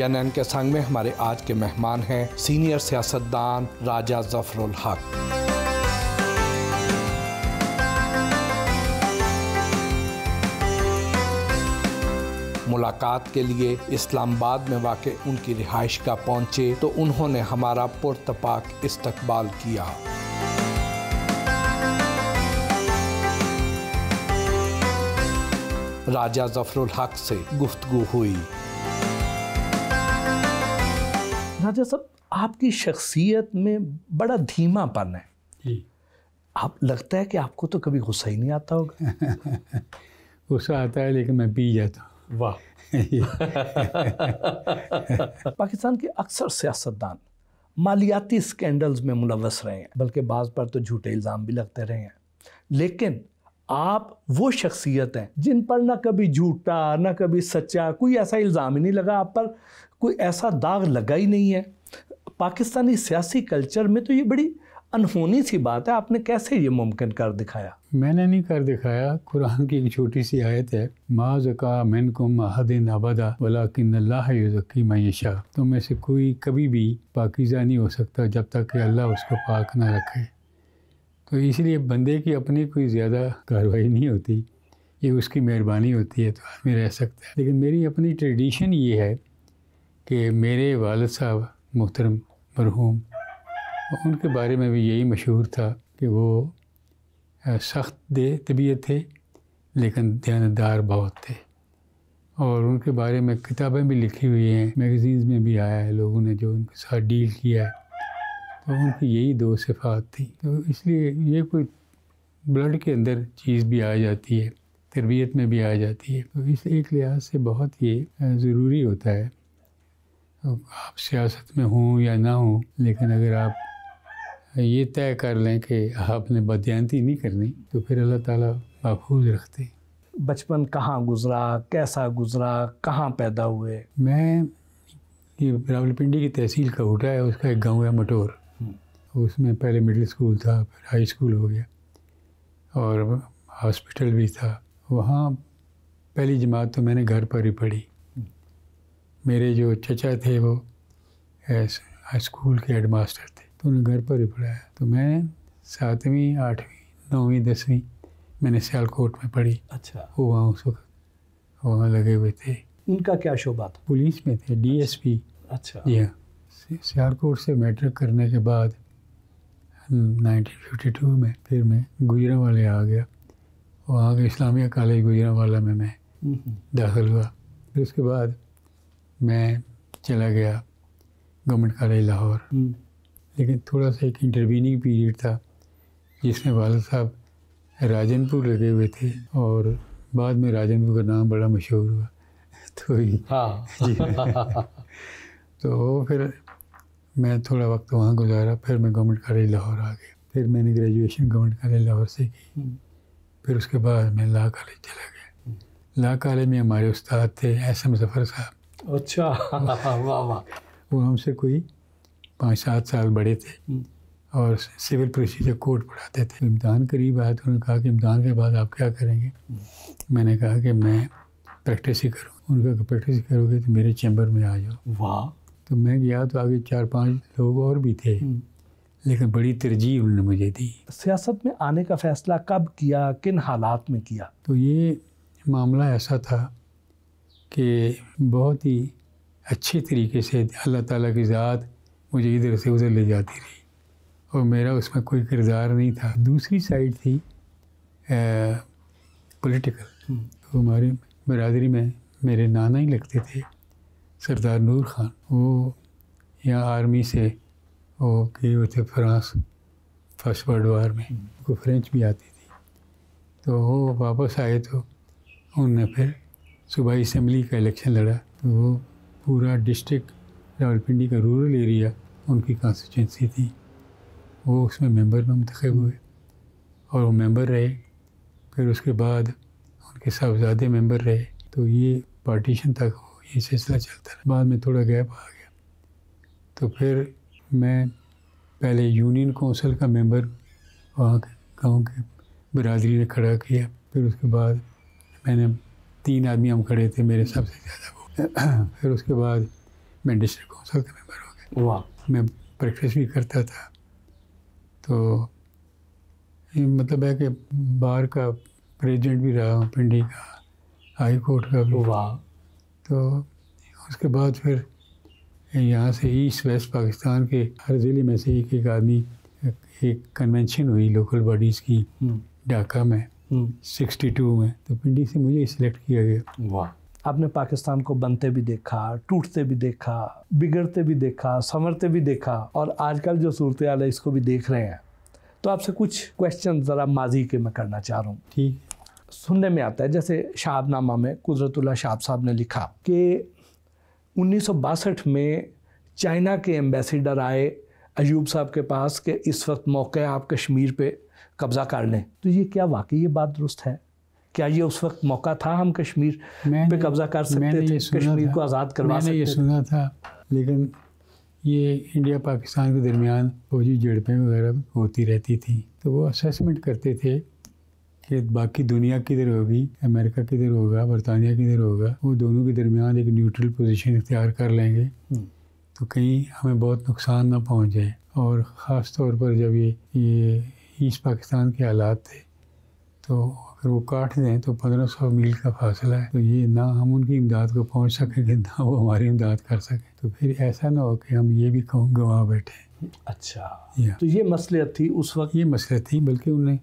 CNN के संग में हमारे आज के मेहमान हैं सीनियर सियासतदान राजा जफरुल हक। मुलाकात के लिए इस्लामाबाद में वाक़े उनकी रिहाइश गाह पहुंचे तो उन्होंने हमारा पुरतपाक इस्तकबाल किया। राजा जफरुल हक से गुफ्तगू हुई। राजा साहब, आपकी शख्सियत में बड़ा धीमापन है जी। आप लगता है कि आपको तो कभी गुस्सा ही नहीं आता होगा। गुस्सा आता है लेकिन मैं पी जाता हूँ। वाह। पाकिस्तान के अक्सर सियासतदान मालियाती स्कैंडल्स में मुलव्वस रहे हैं, बल्कि बाज़ पर तो झूठे इल्ज़ाम भी लगते रहे हैं, लेकिन आप वो शख्सियत हैं जिन पर ना कभी झूठा ना कभी सच्चा कोई ऐसा इल्ज़ाम ही नहीं लगा, आप पर कोई ऐसा दाग लगा ही नहीं है। पाकिस्तानी सियासी कल्चर में तो ये बड़ी अनहोनी सी बात है, आपने कैसे ये मुमकिन कर दिखाया? मैंने नहीं कर दिखाया, कुरान की एक छोटी सी आयत है, मा ज़का मिनकुम अहदिन अबदा वलाकिन्नल्लाह युज़क्की मन यशा। तो में से कोई कभी भी पाकीज़ा नहीं हो सकता जब तक कि अल्लाह उसको पाक ना रखे। तो इसलिए बंदे की अपनी कोई ज़्यादा कार्रवाई नहीं होती, ये उसकी मेहरबानी होती है तो आदमी रह सकता है। लेकिन मेरी अपनी ट्रेडिशन ये है कि मेरे वालिद साहब मोहतरम मरहूम, उनके बारे में भी यही मशहूर था कि वो सख्त तबीयत थे लेकिन दयानतदार बहुत थे। और उनके बारे में किताबें भी लिखी हुई हैं, मैगज़ीन्स में भी आया है, लोगों ने जो उनके साथ डील किया है, तो उनकी यही दो सिफ़ात थी। तो इसलिए ये कोई ब्लड के अंदर चीज़ भी आ जाती है, तरबियत में भी आ जाती है। तो इस एक लिहाज से बहुत ये ज़रूरी होता है, तो आप सियासत में हों या ना हों, लेकिन अगर आप ये तय कर लें कि आपने बदयानती नहीं करनी तो फिर अल्लाह ताला महफूज रखते। बचपन कहाँ गुजरा, कैसा गुजरा, कहाँ पैदा हुए? मैं ये रावलपिंडी की तहसील का उठा है, उसका एक गांव है मटोर, उसमें पहले मिडिल स्कूल था, फिर हाई स्कूल हो गया और हॉस्पिटल भी था। वहाँ पहली जमात तो मैंने घर पर ही पढ़ी। मेरे जो चचा थे वो हाई स्कूल के हेड मास्टर थे, तो उन्हें घर पर ही पढ़ाया। तो मैं 7वीं 8वीं 9वीं 10वीं मैंने सियालकोट में पढ़ी। अच्छा। वो वहाँ उस वक्त वहाँ लगे हुए थे। इनका क्या शोबा था? पुलिस में थे, DSP। अच्छा। जी हाँ। सियालकोट से मैट्रिक करने के बाद 1952 में फिर मैं गुजरांवाले आ गया। वहाँ के इस्लामिया कॉलेज गुजरांवाला में मैं दाखिल हुआ। फिर उसके बाद मैं चला गया गवर्नमेंट कॉलेज लाहौर। लेकिन थोड़ा सा एक इंटरवीनिंग पीरियड था जिसमें वालिद साहब राजनपुर लगे हुए थे और बाद में राजनपुर का नाम बड़ा मशहूर हुआ। तो हाँ जी तो फिर मैं थोड़ा वक्त वहाँ गुजारा, फिर मैं गवर्नमेंट कॉलेज लाहौर आ गया। फिर मैंने ग्रेजुएशन गवर्नमेंट कॉलेज लाहौर से की। फिर उसके बाद मैं लॉ कॉलेज चला गया। लॉ कॉलेज में हमारे उस्ताद थे SM ज़फ़र साहब। अच्छा। वाह वाह। वो हमसे कोई 5-7 साल बड़े थे और सिविल प्रोसीजर कोड पढ़ाते थे। इम्तिहान करीब आया तो उन्होंने कहा कि इम्तिहान के बाद आप क्या करेंगे? मैंने कहा कि मैं प्रैक्टिस ही करूँ। उन्होंने कहा कि प्रैक्टिस करोगे तो मेरे चैम्बर में आ जाओ। वाह। तो मैं गया तो आगे 4-5 लोग और भी थे, लेकिन बड़ी तरजीह उन्होंने मुझे दी। सियासत में आने का फ़ैसला कब किया, किन हालात में किया? तो ये मामला ऐसा था कि बहुत ही अच्छे तरीके से अल्लाह ताला की ज़ात मुझे इधर से उधर ले जाती रही और मेरा उसमें कोई किरदार नहीं था। दूसरी साइड थी पॉलिटिकल। तो हमारी बरादरी में मेरे नाना ही लगते थे, सरदार नूर खान। वो यहाँ आर्मी से वो गए हुए थे फ्रांस फर्स्ट वर्ल्ड वार में, उनको फ्रेंच भी आती थी। तो वो वापस आए तो उनने फिर सूबाई असम्बली का इलेक्शन लड़ा। तो वो पूरा डिस्ट्रिक्ट रावलपिंडी का रूरल एरिया उनकी कॉन्स्टिट्यूंसी थी, वो उसमें मेंबर में मुंतखब हुए और वो मेंबर रहे। फिर उसके बाद उनके साहबजादे मेंबर रहे। तो ये पार्टीशन तक ये सिलसिला चलता रहा। बाद में थोड़ा गैप आ गया तो फिर मैं पहले यूनियन काउंसिल का मेंबर वहाँ के गाँव के बरादरी ने खड़ा किया। फिर उसके बाद मैंने 3 आदमी हम खड़े थे, मेरे सबसे ज़्यादा वो। फिर उसके बाद मैं डिस्ट्रिक्ट काउंसिल का मेंबर हो गया। वाह। मैं प्रैक्टिस भी करता था। तो ये मतलब है कि बार का प्रेसिडेंट भी रहा हूँ, पिंडी का, हाई कोर्ट का भी। वाह। तो उसके बाद फिर यहाँ से ईस्ट वेस्ट पाकिस्तान के हर ज़िले में से एक आदमी, एक कन्वेंशन हुई लोकल बॉडीज़ की ढाका में 62 में, तो पिंडी से मुझे सिलेक्ट किया गया। वाह। आपने पाकिस्तान को बनते भी देखा, टूटते भी देखा, बिगड़ते भी देखा, संवरते भी देखा, और आजकल जो सूरत हाल है इसको भी देख रहे हैं। तो आपसे कुछ क्वेश्चन ज़रा माजी के मैं करना चाह रहा हूँ। ठीक। सुनने में आता है, जैसे शहाबनामा में कुदरतुल्लाह शाह साहब ने लिखा कि 1962 में चाइना के एम्बेसडर आए अयूब साहब के पास कि इस वक्त मौका है आप कश्मीर पे कब्ज़ा कर लें। तो ये क्या वाकई ये बात दुरुस्त है? क्या ये उस वक्त मौका था, हम कश्मीर पे कब्ज़ा कर सकते थे, कश्मीर को आज़ाद करवा सकते थे? मैंने ये सुना था, लेकिन ये इंडिया पाकिस्तान के दरमियान फौजी झड़पें वगैरह होती रहती थी, तो वो असेसमेंट करते थे कि बाकी दुनिया किधर होगी, अमेरिका किधर होगा, बरतानिया किधर होगा, वो दोनों के दरमियान एक न्यूट्रल पोजीशन इख्तियार कर लेंगे तो कहीं हमें बहुत नुकसान ना पहुंच जाए। और ख़ास तौर पर जब ये ईस्ट पाकिस्तान के हालात थे, तो अगर वो काट दें तो 1500 मील का फासला है, तो ये ना हम उनकी इमदाद को पहुंच सकेंगे ना वो हमारी इमदाद कर सकें, तो फिर ऐसा ना हो कि हम ये भी गंवा बैठे। अच्छा, तो ये मसलियत थी उस वक्त? ये मसलियत थी, बल्कि उन्होंने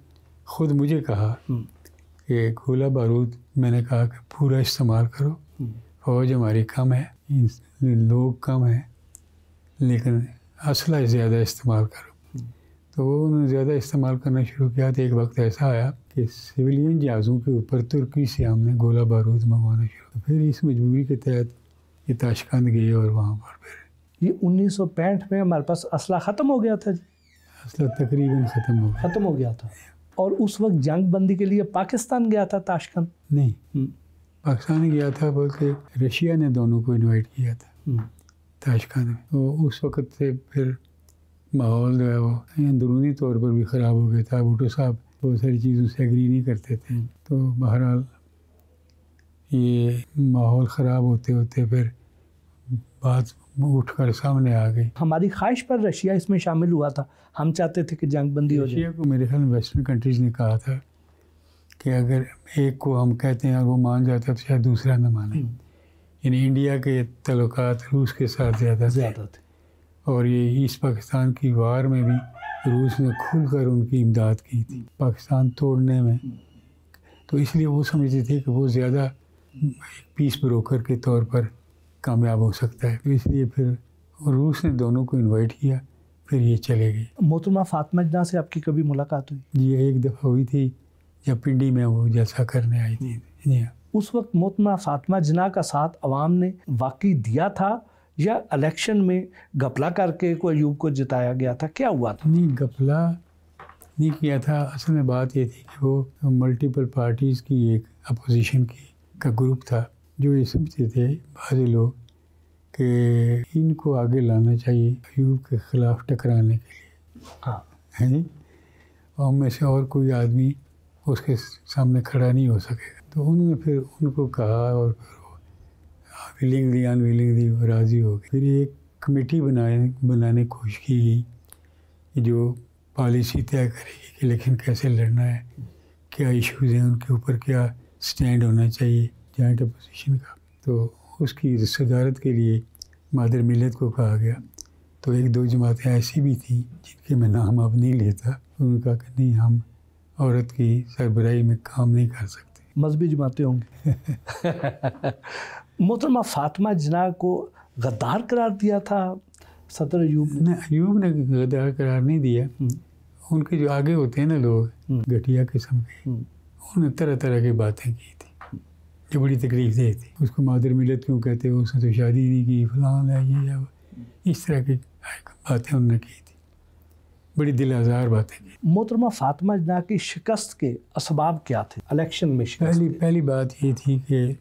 ख़ुद मुझे कहा कि गोला बारूद, मैंने कहा कि पूरा इस्तेमाल करो, फौज हमारी कम है, लोग कम हैं, लेकिन असला ज़्यादा इस्तेमाल करो। तो वो उन्होंने ज़्यादा इस्तेमाल करना शुरू किया। तो एक वक्त ऐसा आया कि सिविलियन जहाज़ों के ऊपर तुर्की से हमने गोला बारूद मंगवाना शुरू। तो फिर इस मजबूरी के तहत ये ताशकंद गए और वहाँ पर फिर ये 1965 में हमारे पास असला ख़त्म हो गया था जी? असला तकरीबन ख़त्म हो गया था। और उस वक्त जंग बंदी के लिए पाकिस्तान गया था ताशकंद? नहीं, पाकिस्तान गया था, बल्कि रशिया ने दोनों को इन्वाइट किया था ताशकंद में। तो उस वक्त से फिर माहौल जो है वो अंदरूनी तौर पर भी ख़राब हो गया था। भुट्टो साहब बहुत सारी चीज़ों से एग्री नहीं करते थे, तो बहरहाल ये माहौल ख़राब होते होते फिर बात उठ कर सामने आ गई। हमारी ख्वाहिश पर रशिया इसमें शामिल हुआ था, हम चाहते थे कि जंग बंदी हो जाए। रशिया को मेरे ख्याल में वेस्टर्न कंट्रीज़ ने कहा था कि अगर एक को हम कहते हैं और वो मान जाता है तो शायद दूसरा न माने। यानी इंडिया के तल्लुकात रूस के साथ ज़्यादा थे, और ये ईस्ट पाकिस्तान की वार में भी रूस ने खुलकर उनकी इमदाद की थी पाकिस्तान तोड़ने में। तो इसलिए वो समझते थे कि वो ज़्यादा पीस ब्रोकर के तौर पर कामयाब हो सकता है, तो इसलिए फिर रूस ने दोनों को इनवाइट किया, फिर ये चले गए। मोहतरमा फातिमा जना से आपकी कभी मुलाकात हुई? जी, एक दफ़ा हुई थी जब पिंडी में वो जलसा करने आई थी। जी, उस वक्त मोहतरमा फातिमा जना का साथ अवाम ने वाकई दिया था या इलेक्शन में घपला करके को अयूब को जिताया गया था? क्या हुआ था? नहीं, घपला नहीं किया था। असल में बात ये थी कि वो मल्टीपल पार्टीज़ की एक अपोजिशन का ग्रुप था, जो ये समझते थे बाज़ी लोग कि इनको आगे लाना चाहिए अयूब के ख़िलाफ़ टकराने के लिए। हाँ, है जी। और में से और कोई आदमी उसके सामने खड़ा नहीं हो सकेगा। तो उन्होंने फिर उनको कहा, और फिर विलिंगली अनविलिंगली वो राज़ी हो गए। फिर एक कमेटी बनाने की कोशिश की गई कि जो पॉलिसी तय करेगी कि इलेक्शन कैसे लड़ना है, क्या इश्यूज़ हैं, उनके ऊपर क्या स्टैंड होना चाहिए जॉइंट अपोजिशन का। तो उसकी सदारत के लिए मादर मिल्लत को कहा गया। तो एक दो जमातें ऐसी भी थी जिनके मैं नाम अब नहीं लेता, उन्होंने कहा कि नहीं, हम औरत की सरबराही में काम नहीं कर सकते। मजहबी जमातें होंगी। मोहतरमा फातिमा जना को गद्दार करार दिया था सदर अयूब ने? अयूब ने गद्दार करार नहीं दिया। उनके जो आगे होते हैं ना लोग घटिया किस्म के, उन्होंने तरह तरह की बातें की थी जो बड़ी तकलीफ दे थी। उसको मादर मिल्लत क्यों कहते हैं, उसने तो शादी नहीं की, फलान है ये है, इस तरह की बातें उन्होंने की थी, बड़ी दिल आज़ार बातें की। मोहतरमा फातिमा जना की शिकस्त के असबाब क्या थे इलेक्शन में? पहली बात ये थी कि ये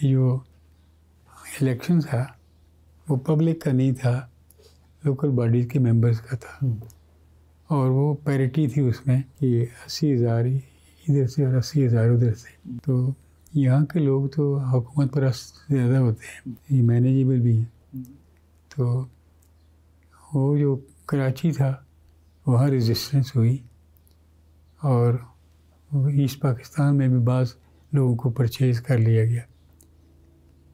जो इलेक्शन था वो पब्लिक का नहीं था, लोकल बॉडीज़ के मेंबर्स का था, और वो पैरिटी थी उसमें कि 80,000 इधर से और 80,000 उधर से। तो यहाँ के लोग तो हुकूमत परस्त ज़्यादा होते हैं, ये मैनेजेबल भी है। तो वो जो कराची था वहाँ रेजिस्टेंस हुई और ईस्ट पाकिस्तान में भी बाज़ लोगों को परचेज़ कर लिया गया।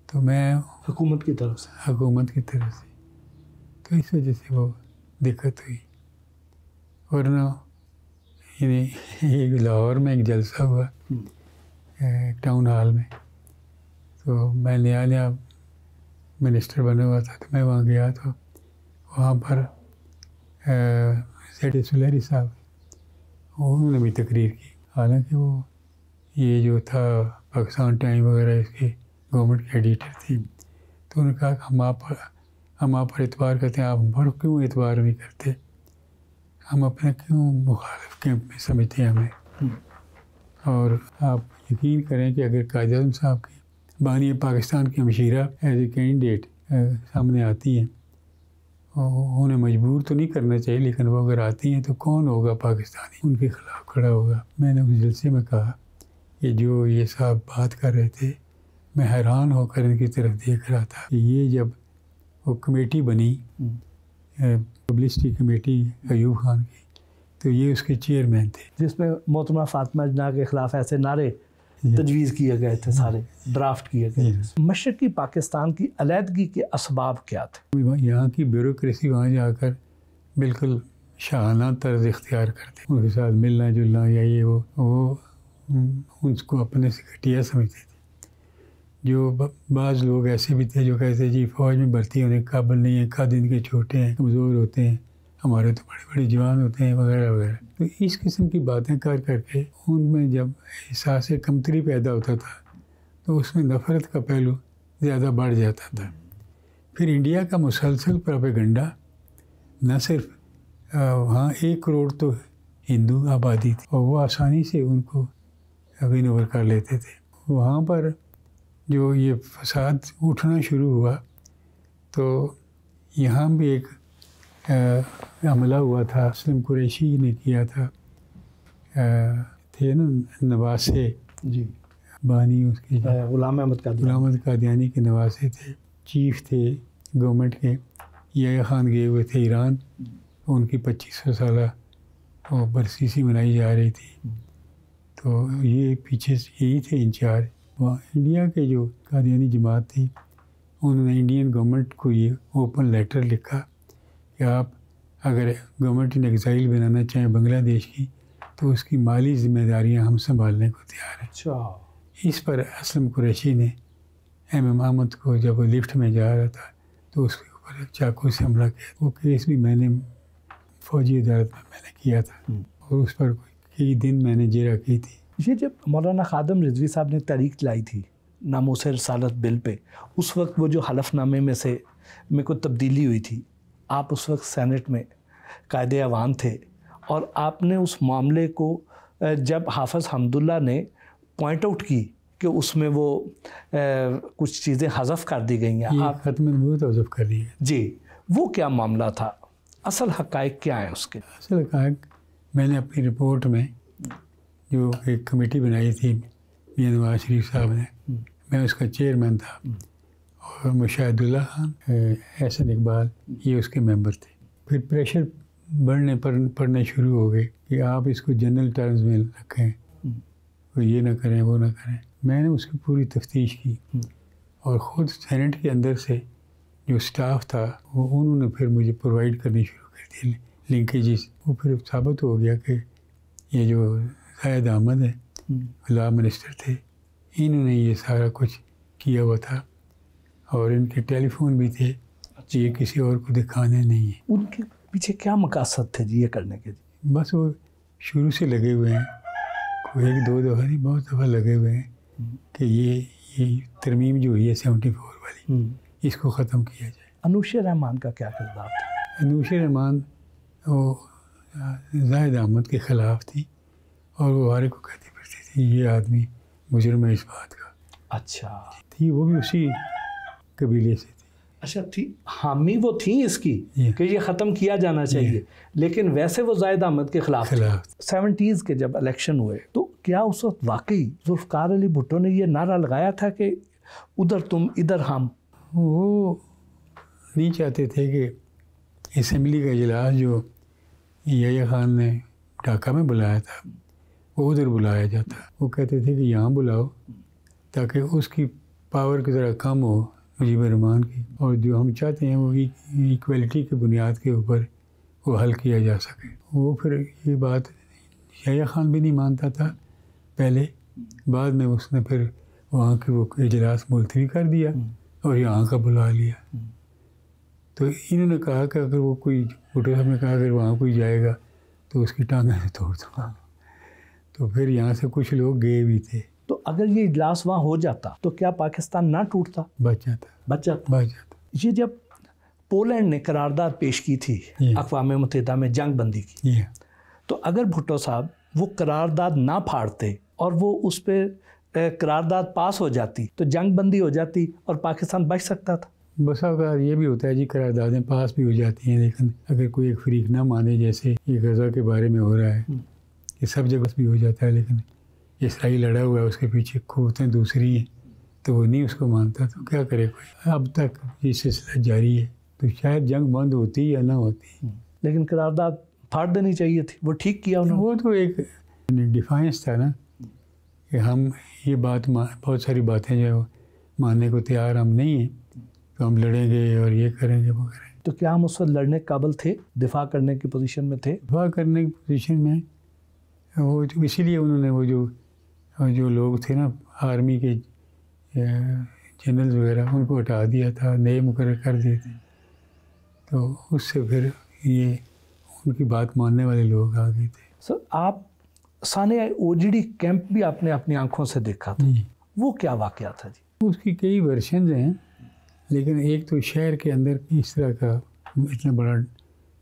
तो मैं हुकूमत की तरफ से तो इस वजह से वो दिक्कत हुई। वरना एक लाहौर में एक जलसा हुआ टाउन हॉल में, तो मैं नया मिनिस्टर बना हुआ था, तो मैं वहाँ गया तो वहाँ पर सेठ सुलहरी साहब उन्होंने भी तकरीर की। हालांकि वो ये जो था पाकिस्तान टाइम वगैरह इसके गवर्नमेंट के एडिटर थी, तो उन्होंने कहा कि हम आप पर एतबार करते हैं, आप हम पर क्यों एतबार नहीं करते, हम अपने क्यों मुखालिफ कैंप में समझते हैं हमें। और आप यकीन करें कि अगर कायद आज़म साहब की बानी पाकिस्तान की हमशीरा एज ए कैंडिडेट सामने आती हैं, उन्हें मजबूर तो नहीं करना चाहिए, लेकिन वो अगर आती हैं तो कौन होगा पाकिस्तानी उनके खिलाफ खड़ा होगा। मैंने उस जलसे में कहा कि जो ये साहब बात कर रहे थे, मैं हैरान होकर इनकी तरफ देख रहा था कि ये जब वो कमेटी बनी पब्लिसिटी कमेटी अयूब खान की, तो ये उसके चेयरमैन थे, जिसमें मोहतरमा फातिमा जना के ख़िलाफ़ ऐसे नारे तजवीज़ किए गए थे, सारे ड्राफ्ट किए गए थे। मशरक़ी पाकिस्तान की अलहदगी के असबाब क्या थे? यहाँ की ब्यूरोक्रेसी वहाँ जाकर बिल्कुल शाहाना तर्ज इख्तियार करते, उनके साथ मिलना जुलना या ये वो उनको अपने से घटिया समझते थे। जो बाज़ लोग ऐसे भी थे जो कहते जी फ़ौज में भर्ती होने के काबिल नहीं है, कद इनके छोटे हैं, कमज़ोर होते हैं, हमारे तो बड़े बड़े जवान होते हैं वगैरह वगैरह। तो इस किस्म की बातें कर करके उनमें जब एहसास कमतरी पैदा होता था तो उसमें नफ़रत का पहलू ज़्यादा बढ़ जाता था। फिर इंडिया का मुसलसल प्रोपेगेंडा, न सिर्फ वहाँ 1 करोड़ तो हिंदू आबादी थी और वो आसानी से उनको विन ओवर कर लेते थे। वहाँ पर जो ये फसाद उठना शुरू हुआ तो यहाँ भी एक हमला हुआ था, असलम कुरैशी ने किया था, थे ना नवासे जी बानी उसकी गुलाम अहमद कादियानी के नवासे थे, चीफ थे गवर्नमेंट के। याह्या खान गए हुए थे ईरान, उनकी 2500 साल वो बरसीसी मनाई जा रही थी, तो ये पीछे यही थे इंचार्ज। वहाँ इंडिया के जो कादियानी जमात थी उन्होंने इंडियन गवर्नमेंट को ये ओपन लेटर लिखा कि आप अगर गवर्नमेंट इन एग्ज़ाइल बनाना चाहें बांग्लादेश की, तो उसकी माली ज़िम्मेदारियां हम संभालने को तैयार हैं। अच्छा। इस पर असलम कुरैशी ने एम अहमद को जब वो लिफ्ट में जा रहा था तो उसके ऊपर चाकू से हमला किया। वो केस भी मैंने फ़ौजी अदालत में मैंने किया था और उस पर कई दिन मैंने जेरा की थी। ये जब मौलाना खादम रिजवी साहब ने तारीख लाई थी नामूसे रसालत बिल पे, उस वक्त वो जो हलफनामे में से मेरे को तब्दीली हुई थी, आप उस वक्त सेनेट में कायदे अवान थे और आपने उस मामले को जब हाफ़िज़ हमदुल्ला ने पॉइंट आउट की कि उसमें वो कुछ चीज़ें हज़फ कर दी गई हैं, आप ख़त्म नबूवत हज़फ कर दी है जी, वो क्या मामला था, असल हक़ाइक़ क्या हैं उसके? असल हक़ाइक़ मैंने अपनी रिपोर्ट में जो एक कमेटी बनाई थी मियां नवाज शरीफ साहब ने, मैं उसका चेयरमैन था और मुशाहिदुल्लाह खान, एहसन इकबाल ये उसके मेंबर थे। फिर प्रेशर पड़ने शुरू हो गए कि आप इसको जनरल टर्म्स में रखें, तो ये ना करें वो ना करें। मैंने उसकी पूरी तफ्तीश की और ख़ुद सेनेट के अंदर से जो स्टाफ था वो उन्होंने फिर मुझे प्रोवाइड करनी शुरू कर दी लिंकेजेस। वो फिर साबित हो गया कि ये जो ज़ाहिद अहमद है लॉ मिनिस्टर थे, इन्होंने ये सारा कुछ किया हुआ था और इनके टेलीफोन भी थे, ये किसी और को दिखाने नहीं है। उनके पीछे क्या मकसद थे जी ये करने के? बस वो शुरू से लगे हुए हैं, कोई 1-2 दफ़ा नहीं बहुत दफ़ा लगे हुए हैं कि ये तरमीम जो हुई है 74 वाली, इसको ख़त्म किया जाए। अनूशे रहमान का क्या किरदार था? अनूशे रहमान वो ज़ाहिद अहमद के ख़िलाफ़ थी और वो हर को कहती फिरती थी ये आदमी मुजरिम है इस बात का। अच्छा। थी वो भी उसी कबीले से थी। अच्छा थी, हामी वो थी इसकी कि ये ख़त्म किया जाना चाहिए, लेकिन वैसे वो ज़ाहिद अहमद के ख़िलाफ़ 70s के जब इलेक्शन हुए तो क्या उस वक्त वाकई जुल्फ़िकार अली भुट्टो ने ये नारा लगाया था कि उधर तुम इधर हम? वो नहीं चाहते थे कि असम्बली का इजलास जो याह्या खान ने ढाका में बुलाया था वो उधर बुलाया जाता। वो कहते थे कि यहाँ बुलाओ ताकि उसकी पावर की ज़रा कम हो मुजीब रहमान की, और जो हम चाहते हैं वो इक्वलिटी की बुनियाद के ऊपर वो हल किया जा सके। वो फिर ये बात याह्या खान भी नहीं मानता था पहले, बाद में उसने फिर वहाँ की वो इजलास मुलतवी कर दिया और यहाँ का बुला लिया। तो इन्होंने कहा कि अगर वो कोई, भुट्टो साहब ने कहा अगर वहाँ कोई जाएगा तो उसकी टांगें तोड़ दूँगा। तो फिर यहाँ से कुछ लोग गए भी थे। तो अगर ये इजलास वहाँ हो जाता तो क्या पाकिस्तान ना टूटता? बच जाता। ये जब पोलैंड ने करारदाद पेश की थी अक़वाम मुत्तहिदा में जंग बंदी की, तो अगर भुट्टो साहब वो करारदाद ना फाड़ते और वो उस पर करारदाद पास हो जाती तो जंग बंदी हो जाती और पाकिस्तान बच सकता था। बस अगर ये भी होता है जी, करारदादें पास भी हो जाती हैं, लेकिन अगर कोई एक फरीक ना माने, जैसे ये गज़ा के बारे में हो रहा है, ये सब जगह भी हो जाता है, लेकिन इसराइल लड़ा हुआ है, उसके पीछे क़ुव्वतें दूसरी हैं, तो वो नहीं उसको मानता, तो क्या करे कोई। अब तक ये सिलसिला जारी है, तो शायद जंग बंद होती या ना होती। लेकिन करारदाद फाड़ देनी चाहिए थी, वो ठीक किया उन्होंने। वो तो एक डिफाइंस था ना कि हम ये बात बहुत सारी बातें जो मानने को तैयार हम नहीं हैं, तो हम लड़ेंगे और ये करेंगे वो करेंगे। तो क्या हम उस वक्त लड़ने के काबिल थे, दिफा करने की पोजीशन में थे? दिफा करने की पोजीशन में वो तो इसीलिए उन्होंने वो जो लोग थे ना आर्मी के जनरल्स वगैरह, उनको हटा दिया था, नए मुकर्रर कर दिए थे। तो उससे फिर ये उनकी बात मानने वाले लोग आ गए थे। सर, आप साने ओजीडी कैंप भी आपने अपनी आंखों से देखा था, वो क्या वाकया था जी? उसकी कई वर्जन हैं, लेकिन एक तो शहर के अंदर इस तरह का इतना बड़ा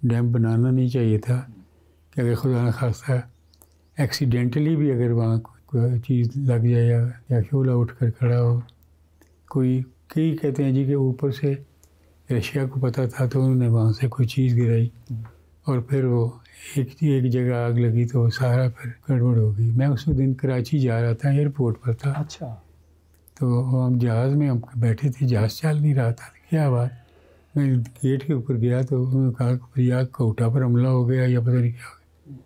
डैम बनाना नहीं चाहिए था कि अगर खुदा न खास्ता एक्सीडेंटली भी अगर वहाँ कोई चीज़ लग जाए या शोला उठ कर खड़ा हो। कई कहते हैं जी कि ऊपर से रशिया को पता था तो उन्होंने वहाँ से कोई चीज़ गिराई और फिर वो एक जगह आग लगी तो वो सारा फिर गड़बड़ हो गई। मैं उस दिन कराची जा रहा था, एयरपोर्ट पर था। अच्छा। तो हम जहाज़ में हम बैठे थे, जहाज़ चल नहीं रहा था। क्या बात, मैं गेट के ऊपर गया तो उन्होंने कहा कि या कोटा पर हमला हो गया या पता नहीं क्या हो गया।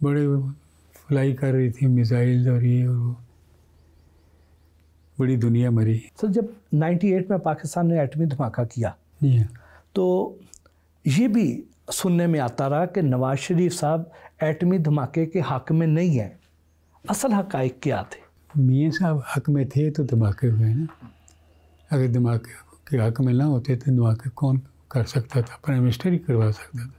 बड़े फ्लाई कर रही थी मिसाइल और ये और वो, बड़ी दुनिया मरी। सर, जब 98 में पाकिस्तान ने एटमी धमाका किया तो ये भी सुनने में आता रहा कि नवाज शरीफ साहब एटमी धमाके के हक़ में नहीं हैं। असल हक़ाइक़ क्या थे? मियाँ साहब हक़ में थे तो धमाके हुए ना। अगर धमाके के हक़ में ना होते तो धमाके कौन कर सकता था? प्राइम मिनिस्टर ही करवा सकता था।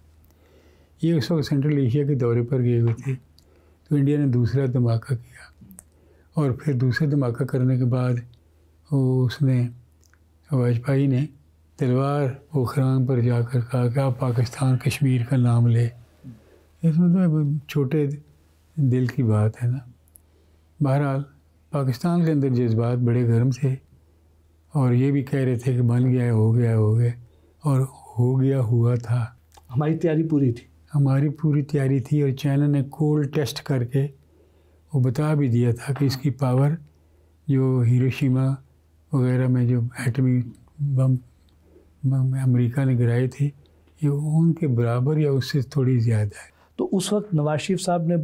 ये उस वक्त सेंट्रल एशिया के दौरे पर गए हुए थे, तो इंडिया ने दूसरा धमाका किया और फिर दूसरे धमाका करने के बाद उसने वाजपेयी ने तलवार पोखरान पर जाकर कहा कि आप पाकिस्तान कश्मीर का नाम ले। इसमें तो छोटे दिल की बात है ना। बहरहाल पाकिस्तान के अंदर जज्बात बड़े गर्म थे और ये भी कह रहे थे कि बन गया है, हो गया और हो गया हुआ था। हमारी तैयारी पूरी थी। हमारी पूरी तैयारी थी और चाइना ने कोल्ड टेस्ट करके वो बता भी दिया था कि इसकी पावर जो हिरोशिमा वगैरह में जो एटमी बम अमेरिका ने गिराए थे ये उनके बराबर या उससे थोड़ी ज़्यादा है। तो उस वक्त नवाज शरीफ साहब ने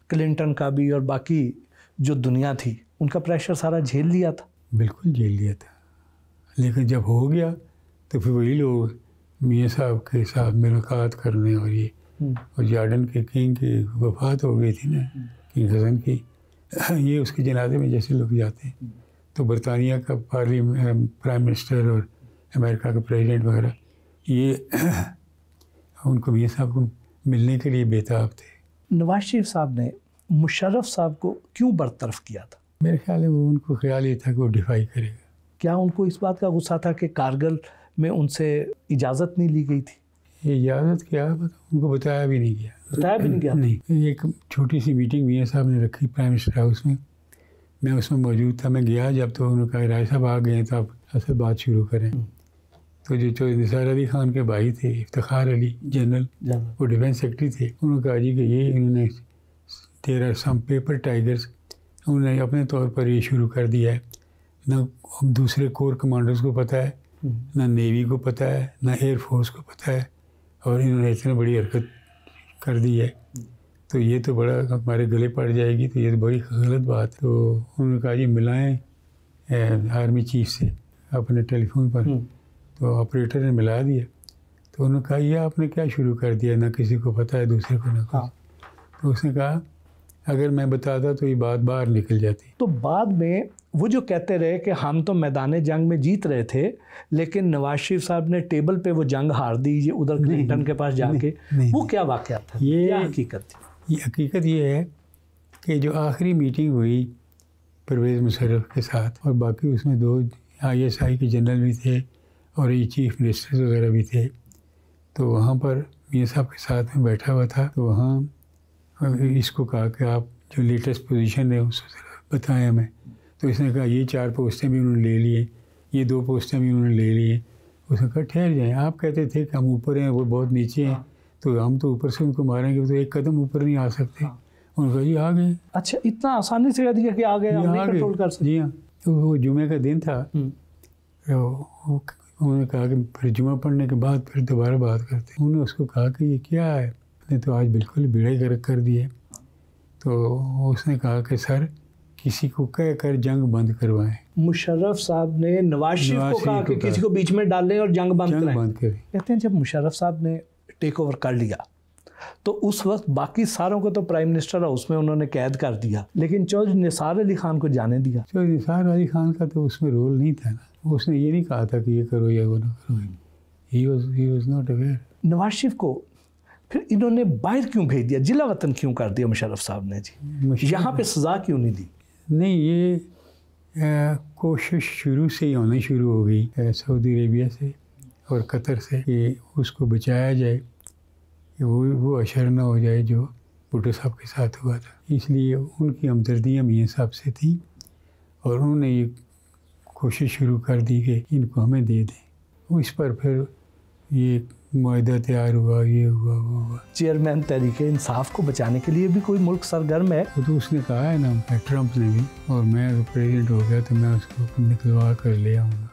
क्लिंटन का भी और बाकी जो दुनिया थी उनका प्रेशर सारा झेल लिया था। बिल्कुल झेल लिया था, लेकिन जब हो गया तो फिर वही लोग मियाँ साहब के साथ मुलाकात करने और ये और जॉर्डन के किंग की वफात हो गई थी ना, किंग हसन की, ये उसके जनाजे में जैसे लोग जाते हैं तो बरतानिया का प्राइम मिनिस्टर और अमेरिका के प्रेसिडेंट वगैरह ये उनको मियाँ साहब को मिलने के लिए बेताब थे। नवाज शरीफ साहब ने मुशर्रफ साहब को क्यों बरतरफ किया था? मेरे ख्याल में वो उनको ख्याल ये था कि वो डिफाई करेगा। क्या उनको इस बात का गुस्सा था कि कारगिल में उनसे इजाज़त नहीं ली गई थी? इजाज़त क्या, उनको बताया भी नहीं गया। नहीं, एक छोटी सी मीटिंग मियाँ साहब ने रखी प्राइम मिनिस्टर हाउस में, मैं उसमें मौजूद था। मैं गया जब तो उन्होंने कहा राय साहब आ गए हैं तो आप असल बात शुरू करें। तो जो निसार अली ख़ान के भाई थे इफ्तिखार अली जनरल, वो डिफेंस सेक्रेटरी थे, उन्होंने कहा जी कि ये इन्होंने there are some paper tigers उन्होंने अपने तौर पर ये शुरू कर दिया है, ना दूसरे कोर कमांडर्स को पता है, ना नेवी को पता है, ना एयरफोर्स को पता है, और इन्होंने इतनी बड़ी हरकत कर दी है, तो ये तो बड़ा हमारे गले पड़ जाएगी, तो ये तो बड़ी गलत बात है। तो उन्होंने कहा जी मिलाएं आर्मी चीफ से अपने टेलीफोन पर, तो ऑपरेटर ने मिला दिया, तो उन्होंने कहा ये आपने क्या शुरू कर दिया, ना किसी को पता है दूसरे को ना कुछ। तो उसने कहा अगर मैं बताता तो ये बात बाहर निकल जाती। तो बाद में वो जो कहते रहे कि हम तो मैदान जंग में जीत रहे थे, लेकिन नवाज शरीफ साहब ने टेबल पे वो जंग हार दी ये उधर क्लिंटन के पास जाके, वो क्या वाकया था, ये क्या हकीकत थी? ये हकीकत ये है कि जो आखिरी मीटिंग हुई परवेज़ मुशर्रफ के साथ, और बाकी उसमें 2 ISI के जनरल भी थे और ये चीफ मिनिस्टर्स वगैरह भी थे, तो वहाँ पर मियां साहब के साथ में बैठा हुआ था। तो वहाँ इसको कहा कि आप जो लेटेस्ट पोजीशन है उसको बताएं हमें। तो इसने कहा ये 4 पोस्टें भी उन्होंने ले लिए, ये 2 पोस्टें भी उन्होंने ले लिए। उसने कहा ठहर जाएँ, आप कहते थे कि हम ऊपर हैं, वो बहुत नीचे हैं, तो हम तो ऊपर से उनको मारेंगे, तो एक कदम ऊपर नहीं आ सकते। उन्होंने कहा जी आ गए। अच्छा, इतना आसानी से कह दिया कि आ गए, हम नहीं कंट्रोल कर सकते? जी हाँ। तो वो जुमे का दिन था, तो उन्होंने कहा कि फिर जुमा पढ़ने के बाद फिर दोबारा बात करते। उन्होंने उसको कहा कि ये क्या है, नहीं तो आज बिल्कुल बिगड़े गर्क कर दिए। तो उसने कहा कि सर किसी को कह कर जंग बंद करवाएं। मुशर्रफ साहब ने नवाज शरीफ को कहा कि किसी को बीच में डाल लें और जंग बंद करें। कहते हैं जब मुशर्रफ साहब ने टेक ओवर कर लिया तो उस वक्त बाकी सारों को तो प्राइम मिनिस्टर हाउस में उन्होंने कैद कर दिया, लेकिन चौधरी निसार अली खान को जाने दिया। चौधरी निसार अली खान का तो उसमें रोल नहीं था ना, उसने ये नहीं कहा था कि ये करो या वो ना करो, he was not aware. Nawaz Sharif को फिर इन्होंने बाहर क्यों भेज दिया, जिला वतन क्यों कर दिया मुशर्रफ साहब ने जी? यहाँ पे सज़ा क्यों नहीं दी? नहीं, ये कोशिश शुरू से ही होनी शुरू हो गई सऊदी अरेबिया से और कतर से कि उसको बचाया जाए, कि वो अशर ना हो जाए जो भुट्टो साहब के साथ हुआ था। इसलिए उनकी हमदर्दियाँ मियां साहब से थी और उन्होंने ये कोशिश शुरू कर दी कि इनको हमें दे दें। इस पर फिर ये मुआहदा तैयार हुआ, ये हुआ वो हुआ। चेयरमैन तहरीके इंसाफ को बचाने के लिए भी कोई मुल्क सरगर्म है? वो तो उसने कहा है ना ट्रंप ने भी, और मैं अगर प्रेसिडेंट हो गया तो मैं उसको निकलवा कर ले आऊँगा।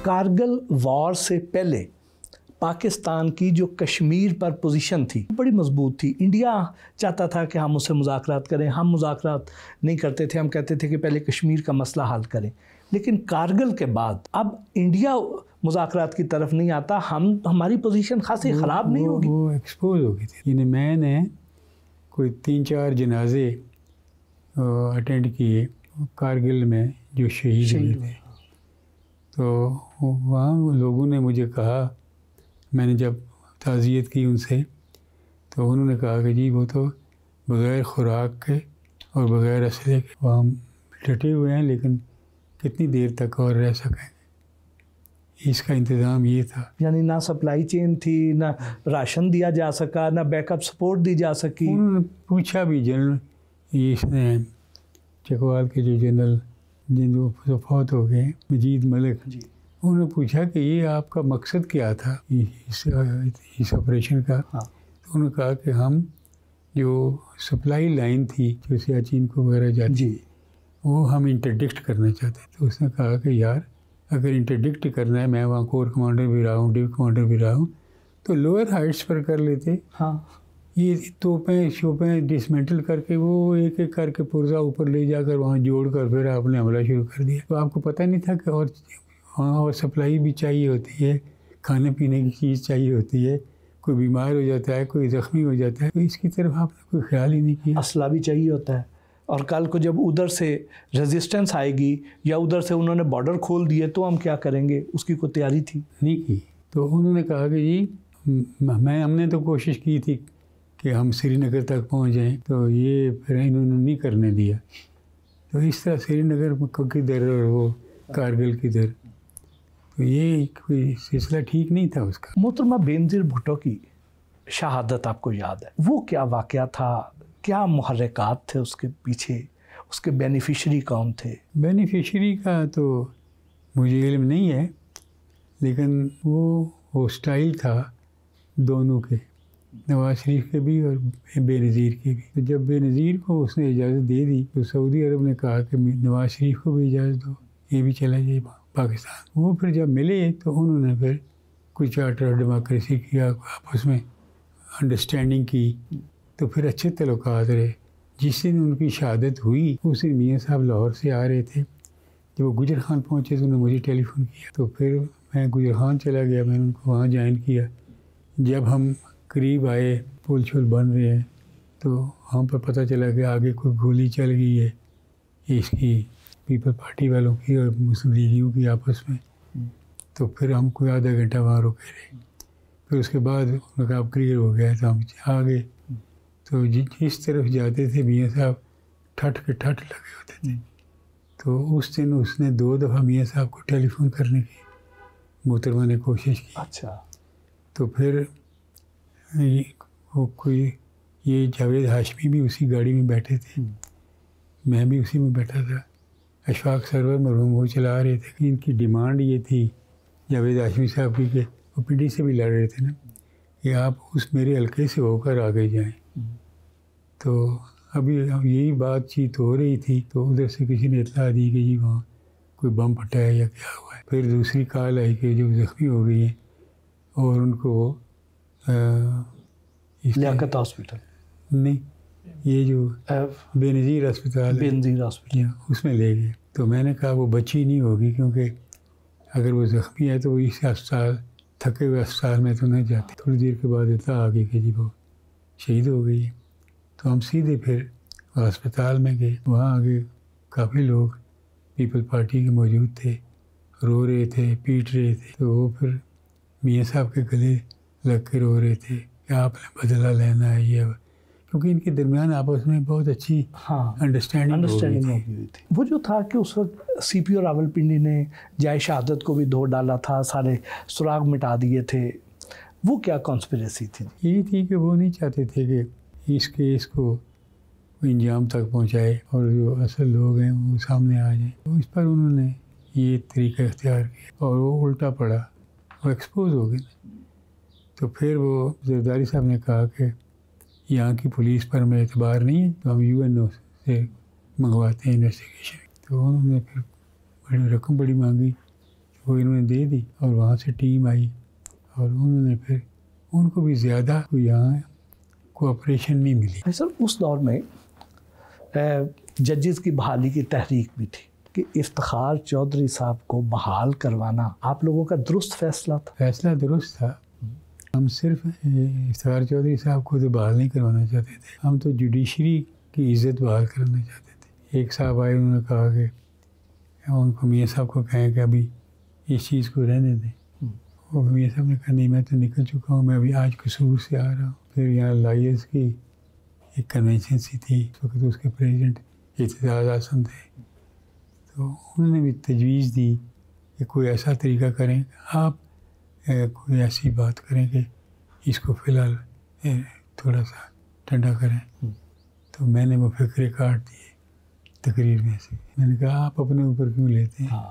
कारगिल वॉर से पहले पाकिस्तान की जो कश्मीर पर पोजीशन थी बड़ी मजबूत थी। इंडिया चाहता था कि हम उससे मुज़ाकरात करें, हम मुज़ाकरात नहीं करते थे, हम कहते थे कि पहले कश्मीर का मसला हल करें। लेकिन कारगिल के बाद अब इंडिया मुज़ाकरात की तरफ नहीं आता, हमारी पोजीशन खासी ख़राब नहीं होगी? वो एक्सपोज हो गई थी। यानी मैंने कोई 3-4 जनाजे अटेंड किए कारगिल में जो शहीद हुए थे। तो वहाँ लोगों ने मुझे कहा, मैंने जब ताज़ियत की उनसे, तो उन्होंने कहा कि जी वो तो बग़ैर खुराक के और बग़ैर असले के वहाँ डटे हुए हैं, लेकिन कितनी देर तक और रह सकेंगे, इसका इंतज़ाम ये था। यानी ना सप्लाई चेन थी, ना राशन दिया जा सका, ना बैकअप सपोर्ट दी जा सकी। उन्होंने पूछा भी जनरल, इसने चकवाल के जो जनरल जो फौत हो गए मजीद मलिक जी, उन्होंने पूछा कि ये आपका मकसद क्या था इस ऑपरेशन का? हाँ। तो उन्होंने कहा कि हम जो सप्लाई लाइन थी जो सियाचिन को वगैरह जाती जी, वो हम इंटरडिक्ट करना चाहते। तो उसने कहा कि यार अगर इंटरडिक्ट करना है, मैं वहाँ कोर कमांडर भी रहा हूँ, डिव कमांडर भी रहा हूँ, तो लोअर हाइट्स पर कर लेते। हाँ, ये तोपें शोपें डिसमेंटल करके वो एक एक करके पुर्जा ऊपर ले जाकर वहाँ जोड़ कर फिर आपने हमला शुरू कर दिया। तो आपको पता नहीं था कि और वहाँ और सप्लाई भी चाहिए होती है, खाने पीने की चीज़ चाहिए होती है, कोई बीमार हो जाता है, कोई ज़ख्मी हो जाता है, तो इसकी तरफ आपने कोई ख्याल ही नहीं किया। असला भी चाहिए होता है, और कल को जब उधर से रेजिस्टेंस आएगी या उधर से उन्होंने बॉर्डर खोल दिए तो हम क्या करेंगे, उसकी कोई तैयारी थी नहीं की। तो उन्होंने कहा कि जी हमने तो कोशिश की थी कि हम श्रीनगर तक पहुंच जाएं, तो ये फिर इन्होंने नहीं करने दिया। तो इस तरह श्रीनगर किधर और वो कारगिल किधर, तो ये कोई सिलसिला ठीक नहीं था उसका। मोहतरमा बेनज़ीर भुट्टो की शहादत आपको याद है, वो क्या वाक़या था, क्या मुहर्रिकात थे उसके पीछे, उसके बेनिफिशरी कौन थे? बेनिफिशरी का तो मुझे इल्म नहीं है, लेकिन वो स्टाइल था दोनों के, नवाज शरीफ के भी और बेनज़ीर के भी। तो जब बेनज़ीर को उसने इजाज़त दे दी तो सऊदी अरब ने कहा कि नवाज शरीफ को भी इजाज़त दो, ये भी चला जाए पाकिस्तान। वो फिर जब मिले तो उन्होंने फिर कुछ चार्टर डेमोक्रेसी किया, आपस में अंडरस्टैंडिंग की, तो फिर अच्छे तल्लुकात रहे। जिस दिन उनकी शहादत हुई उस दिन मियाँ साहब लाहौर से आ रहे थे। जब वो गुजर खान पहुँचे तो उन्होंने मुझे टेलीफोन किया, तो फिर मैं गुजर खान चला गया, मैंने उनको वहाँ ज्वाइन किया। जब हम करीब आए, पुल छुल बन रहे हैं, तो हम पर पता चला कि आगे कोई गोली चल गई है इसकी पीपल पार्टी वालों की और मुस्लिम लीगियों की आपस में। तो फिर हम कोई आधा घंटा वहाँ रुके रहे। फिर उसके बाद उन्होंने कहा अब क्लियर हो गया, तो हम आ गए। तो जिस तरफ जाते थे मियाँ साहब ठठ के ठठ लगे होते थे। तो उस दिन उसने 2 दफ़ा मियाँ साहब को टेलीफोन करने की मोहतरमा ने कोशिश की। अच्छा। तो फिर ये जावेद हाशमी भी उसी गाड़ी में बैठे थे, मैं भी उसी में बैठा था। अशफाक सरवर मरहूम वो चला रहे थे कि इनकी डिमांड ये थी जावेद हाशमी साहब की कि वो पिंडी से भी लड़ रहे थे ना, कि आप उस मेरे हल्के से होकर आगे जाएं। तो अभी यही बातचीत हो रही थी, तो उधर से किसी ने इत्तला दी कि जी वहाँ कोई बम फटा है या क्या हुआ है। फिर दूसरी कॉल आई कि जो ज़ख्मी हो गई है और उनको लियाकत हॉस्पिटल नहीं, ये जो बेनज़ीर अस्पताल, बेनज़ीर हॉस्पिटल, उसमें ले गए। तो मैंने कहा वो बच्ची नहीं होगी, क्योंकि अगर वो ज़ख्मी है तो वो इस अस्पताल, थके हुए अस्पताल में तो नहीं जाती। थोड़ी देर के बाद इतना आ गई कि जी वो शहीद हो गई। तो हम सीधे फिर अस्पताल में गए। वहाँ आगे काफ़ी लोग पीपल पार्टी के मौजूद थे, रो रहे थे, पीट रहे थे। तो वो फिर मियाँ साहब के गले लग के रो रहे थे कि आपने बदला लेना है ये, क्योंकि इनके दरमियान आपस में बहुत अच्छी अंडरस्टैंडिंग हो गई थी। वो जो था कि उस वक्त सीपीओ रावलपिंडी ने जाए शहादत को भी धो डाला था, सारे सुराग मिटा दिए थे। वो क्या कॉन्स्पिरेसी थी? यही थी कि वो नहीं चाहते थे कि इस केस को इंजाम तक पहुंचाए और जो असल लोग हैं वो सामने आ जाए। तो इस पर उन्होंने ये तरीका इख्तियार किया और वो उल्टा पड़ा, वो एक्सपोज हो गए। तो फिर वो जरदारी साहब ने कहा कि यहाँ की पुलिस पर हमें एतबार नहीं है, तो हम यूएनओ से मंगवाते हैं इन्वेस्टिगेशन। तो उन्होंने फिर बड़ी रकम बड़ी मांगी, वो इन्होंने दे दी और वहाँ से टीम आई और उन्होंने फिर उनको भी ज़्यादा कोई यहाँ कोऑपरेशन नहीं मिली। सर उस दौर में जजेस की बहाली की तहरीक भी थी कि इफ्तिखार चौधरी साहब को बहाल करवाना आप लोगों का दुरुस्त फैसला था? फैसला दुरुस्त था। हम सिर्फ इफ्तिखार चौधरी साहब को तो बहाल नहीं करवाना चाहते थे, हम तो जुडिशरी की इज़्ज़त बहाल करना चाहते थे। एक साहब आए, उन्होंने कहा कि उनको मियाँ साहब को कहें कि अभी इस चीज़ को रहने दें। वो मियाँ साहब ने कहा नहीं, मैं तो निकल चुका हूँ, मैं अभी आज कसूर से आ रहा हूँ। फिर यहाँ लाइस की एक कन्वेंशन सी थी, उस वक्त उसके प्रेसिडेंट इत्तेज़ाज़ आसन थे। तो उन्होंने भी तजवीज़ दी कि कोई ऐसा तरीका करें, आप कोई ऐसी बात करें कि इसको फ़िलहाल थोड़ा सा ठंडा करें। तो मैंने वो फ़िक्रे काट दिए तकरीर में से। मैंने कहा आप अपने ऊपर क्यों लेते हैं?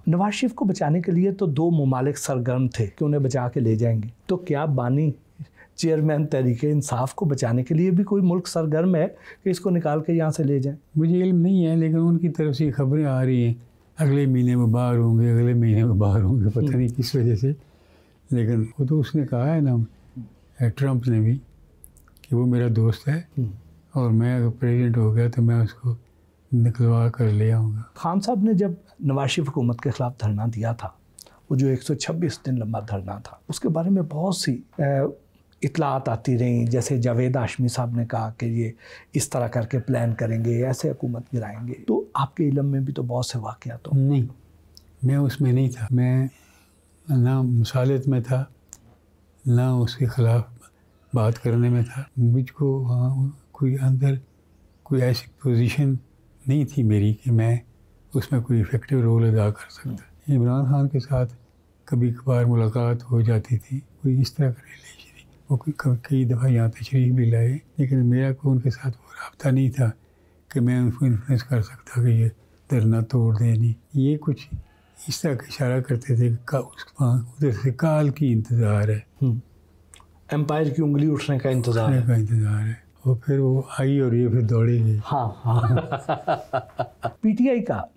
नवाज शरीफ को बचाने के लिए तो 2 ममालिक सरगर्म थे कि उन्हें बचा के ले जाएंगे। तो क्या बानी चेयरमैन तहरीके इंसाफ को बचाने के लिए भी कोई मुल्क सरगर्म है कि इसको निकाल के यहाँ से ले जाएं? मुझे इल्म नहीं है, लेकिन उनकी तरफ से खबरें आ रही हैं अगले महीने में बाहर होंगे, अगले महीने में बाहर होंगे, पता नहीं किस वजह से। लेकिन वो तो उसने कहा है ना, ट्रंप ने भी, कि वो मेरा दोस्त है और मैं अगर प्रेसिडेंट हो गया तो मैं उसको निकलवा कर ले आऊँगा। खान साहब ने जब नवाज शरीफ हुकूमत के ख़िलाफ़ धरना दिया था, वो जो 126 दिन लंबा धरना था, उसके बारे में बहुत सी इतलात आती रहीं। जैसे जावेद हाशमी साहब ने कहा कि ये इस तरह करके प्लान करेंगे, ऐसे हुकूमत गिराएंगे। तो आपके इल्म में भी तो बहुत से वाक़यात तो नहीं, मैं उसमें नहीं था। मैं ना मुसालत में था, ना उसके ख़िलाफ़ बात करने में था। मुझको वहाँ कोई अंदर कोई ऐसी पोजीशन नहीं थी मेरी कि मैं उसमें कोई इफ़ेक्टिव रोल अदा कर सकता। इमरान खान के साथ कभी कभार मुलाकात हो जाती थी, कोई इस तरह का रिलेशन। वो कई दफ़ा यहाँ तशरीफ़ भी लाए, लेकिन मेरा को उनके साथ वो रब्ता नहीं था कि मैं उनको इन्फ्लुएंस कर सकता कि ये धरना तोड़ दें। नहीं, ये कुछ इस तरह का इशारा करते थे कि उधर से काल की इंतज़ार है, एम्पायर की उंगली उठने का इंतज़ार है। और फिर वो आई और ये फिर दौड़ेगी। पीटीआई का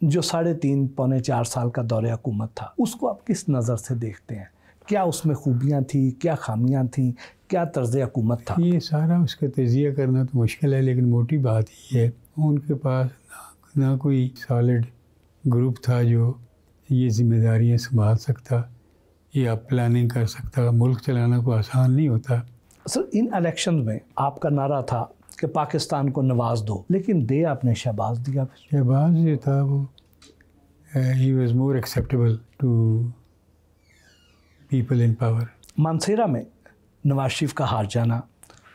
जो 3.5-4 साल का दौरे हुकूमत था, उसको आप किस नज़र से देखते हैं? क्या उसमें खूबियाँ थी, क्या खामियाँ थी, क्या तर्ज हुकूमत था? ये सारा उसका तजिया करना तो मुश्किल है, लेकिन मोटी बात ये है उनके पास ना कोई सॉलिड ग्रुप था जो ये जिम्मेदारियाँ संभाल सकता या प्लानिंग कर सकता। मुल्क चलाना को आसान नहीं होता। सर, इन इलेक्शन में आपका नारा था कि पाकिस्तान को नवाज दो, लेकिन दे आपने शहबाज दिया। शहबाज जो था वो ही was more acceptable to people in power. Mansehra में नवाज शरीफ का हार जाना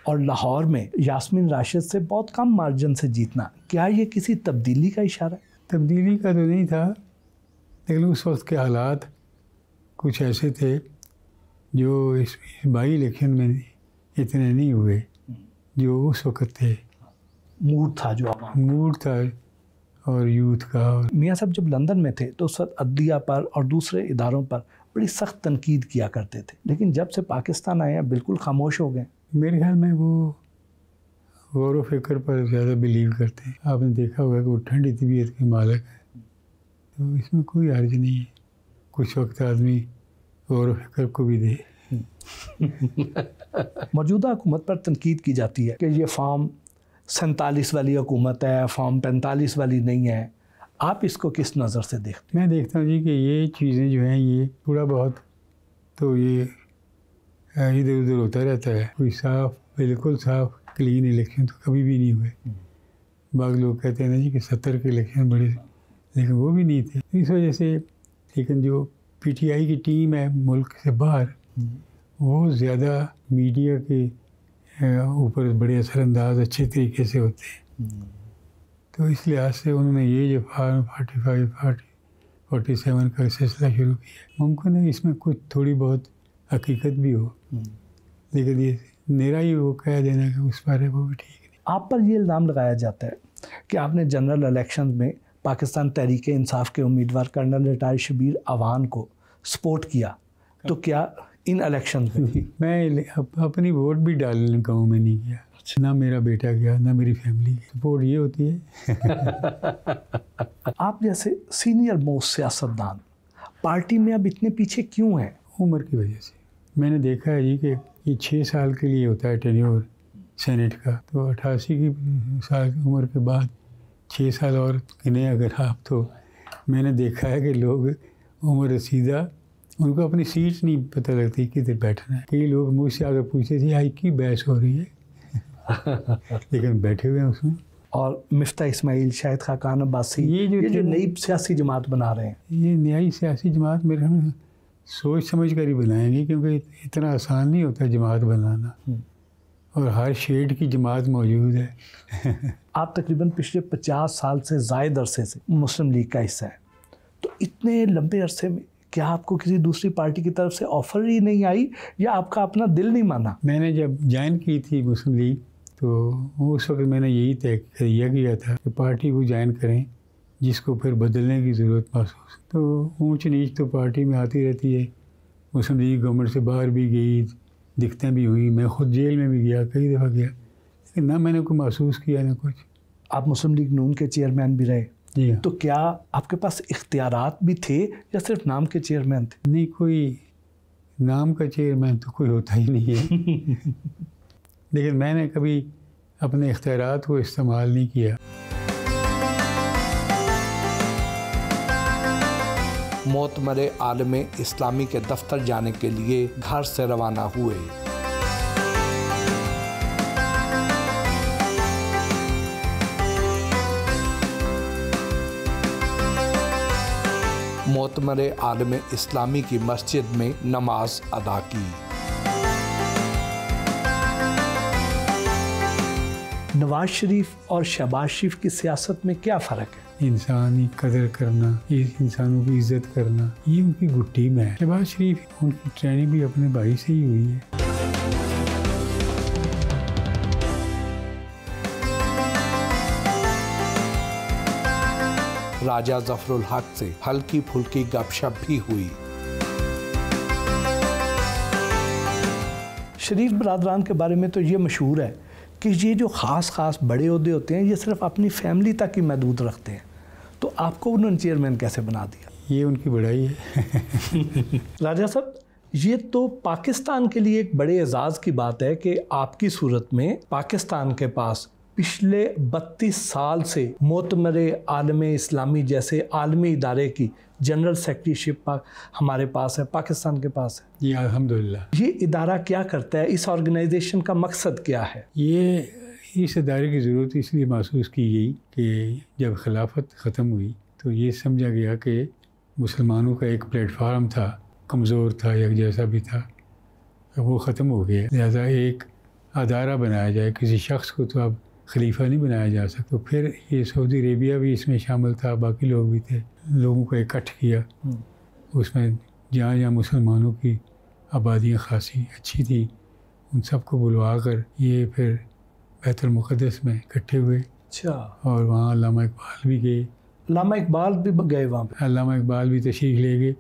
और लाहौर में यास्मीन राशिद से बहुत कम मार्जिन से जीतना, क्या ये किसी तब्दीली का इशारा है? तब्दीली का तो नहीं था, लेकिन उस वक्त के हालात कुछ ऐसे थे जो इस बाई इलेक्शन में इतने नहीं हुए जो उस वक्त थे। मूड था और यूथ का। मियाँ साहब जब लंदन में थे तो उस वक्त अदलिया पर और दूसरे इदारों पर बड़ी सख्त तनकीद किया करते थे, लेकिन जब से पाकिस्तान आए हैं बिल्कुल खामोश हो गए। मेरे ख्याल में वो गौर व फिक्र पर ज़्यादा बिलीव करते हैं। आपने देखा होगा कि वो ठंडी तबीयत के मालिक है, तो इसमें कोई हर्ज नहीं है। कुछ वक्त आदमी गौर व फिक्र को भी दे। मौजूदा हुकूमत पर तनकीद की जाती है कि ये फॉर्म 47 वाली हुकूमत है, फॉर्म 45 वाली नहीं है। आप इसको किस नज़र से देखते हैं? मैं देखता हूँ जी कि ये चीज़ें जो हैं ये थोड़ा बहुत तो ये इधर उधर होता रहता है। कोई साफ, बिल्कुल साफ क्लीन इलेक्शन तो कभी भी नहीं हुए। बाकी लोग कहते हैं ना जी कि 70 के इलेक्शन बड़े, लेकिन वो भी नहीं थे। इस वजह से लेकिन जो पीटीआई की टीम है मुल्क से बाहर, वो ज़्यादा मीडिया के ऊपर बड़े असरअंदाज अच्छे तरीके से होते हैं। तो इस लिहाज से उन्होंने ये जो फॉर्म 45, 47 का सिलसिला शुरू किया। मुमकिन है इसमें कुछ थोड़ी बहुत हकीकत भी हो, लेकिन ये मेरा ही वो कह देना कि उस पर है वो भी ठीक नहीं। आप पर ये इल्ज़ाम लगाया जाता है कि आपने जनरल इलेक्शन में पाकिस्तान तहरीक इंसाफ के उम्मीदवार कर्नल रिटायर्ड शबीर अवान को सपोर्ट किया, तो क्या इन इलेक्शन में? मैं अपनी वोट भी डालने गाँव में नहीं किया, ना मेरा बेटा गया, ना मेरी फैमिली। सपोर्ट ये होती है। आप जैसे सीनियर मोस्ट सियासतदान पार्टी में अब इतने पीछे क्यों हैं? उम्र की वजह से। मैंने देखा है जी कि ये 6 साल के लिए होता है टेन्योर सेनेट का, तो 88 की साल की उम्र के बाद 6 साल और गिने अगर आप, तो मैंने देखा है कि लोग उम्र रसीदा, उनको अपनी सीट नहीं पता लगती किधर बैठना है। कई लोग मुझसे अगर पूछते थे आई की बहस हो रही है लेकिन बैठे हुए हैं उसमें। और मिफ्ता इस्माइल, शाहिद खाकान अब्बासी, ये जो नई सियासी जमात बना रहे हैं, ये नई सियासी जमात मेरे ख्याल में सोच समझ कर ही बनाएंगे, क्योंकि इतना आसान नहीं होता जमात बनाना, और हर शेड की जमात मौजूद है। आप तकरीबन पिछले 50 साल से ज़ायद अरसे से मुस्लिम लीग का हिस्सा है, तो इतने लंबे अरसे में क्या आपको किसी दूसरी पार्टी की तरफ से ऑफ़र ही नहीं आई या आपका अपना दिल नहीं माना? मैंने जब ज्वाइन की थी मुस्लिम लीग, तो उस वक्त मैंने यही तय किया था कि पार्टी को ज्वाइन करें जिसको फिर बदलने की ज़रूरत महसूस। तो ऊंच नीच तो पार्टी में आती रहती है। मुस्लिम लीग गवर्नमेंट से बाहर भी गई, दिक्कतें भी हुई, मैं ख़ुद जेल में भी गया, कई दफ़ा गया, लेकिन ना मैंने कोई महसूस किया ना कुछ। आप मुस्लिम लीग नून के चेयरमैन भी रहे, जी हाँ। तो क्या आपके पास इख्तियारात भी थे या सिर्फ नाम के चेयरमैन थे? नहीं, कोई नाम का चेयरमैन तो कोई होता ही नहीं है लेकिन मैंने कभी अपने इख्तियारात को इस्तेमाल नहीं किया। मोतमरे आलम इस्लामी के दफ्तर जाने के लिए घर से रवाना हुए। मोतमरे आलम इस्लामी की मस्जिद में नमाज अदा की। नवाज शरीफ और शहबाज शरीफ की सियासत में क्या फ़र्क है? इंसानी कदर करना, इंसानों की इज्जत करना, ये उनकी गुट्टी में है। शहबाज शरीफ, उनकी ट्रेनिंग भी अपने भाई से ही हुई है। राजा जफरुल हक से हल्की फुल्की गपशप भी हुई। शरीफ बरादरान के बारे में तो ये मशहूर है कि ये जो ख़ास बड़े ओहदे होते हैं ये सिर्फ अपनी फैमिली तक ही महदूद रखते हैं, तो आपको उन्होंने चेयरमैन कैसे बना दिया? ये उनकी बड़ाई है। राजा साहब, ये तो पाकिस्तान के लिए एक बड़े एजाज़ की बात है कि आपकी सूरत में पाकिस्तान के पास पिछले 32 साल से मोतमरे आलम इस्लामी जैसे आलमी इदारे की जनरल सेक्रेटरीशिप हमारे पास है, पाकिस्तान के पास है। जी अल्हम्दुलिल्लाह। ये इदारा क्या करता है? इस ऑर्गेनाइजेशन का मकसद क्या है? ये इस इदारे की ज़रूरत इसलिए महसूस की गई कि जब खिलाफत ख़त्म हुई तो ये समझा गया कि मुसलमानों का एक प्लेटफार्म था, कमज़ोर था या जैसा भी था, वो ख़त्म हो गया। लिहाजा एक अदारा बनाया जाए, किसी शख्स को तो अब खलीफा नहीं बनाया जा सकता। तो फिर ये सऊदी अरेबिया भी इसमें शामिल था, बाकी लोग भी थे, लोगों को इकट्ठ किया। उसमें जहाँ जहाँ मुसलमानों की आबादियाँ खासी अच्छी थी उन सबको बुलवा कर ये फिर बैतुल मुक़द्दस में इकट्ठे हुए। अच्छा। और वहाँ अल्लामा इकबाल भी गए। अल्लामा इकबाल भी गए वहाँ पे? अल्लामा इकबाल भी तशरीफ़ ले गए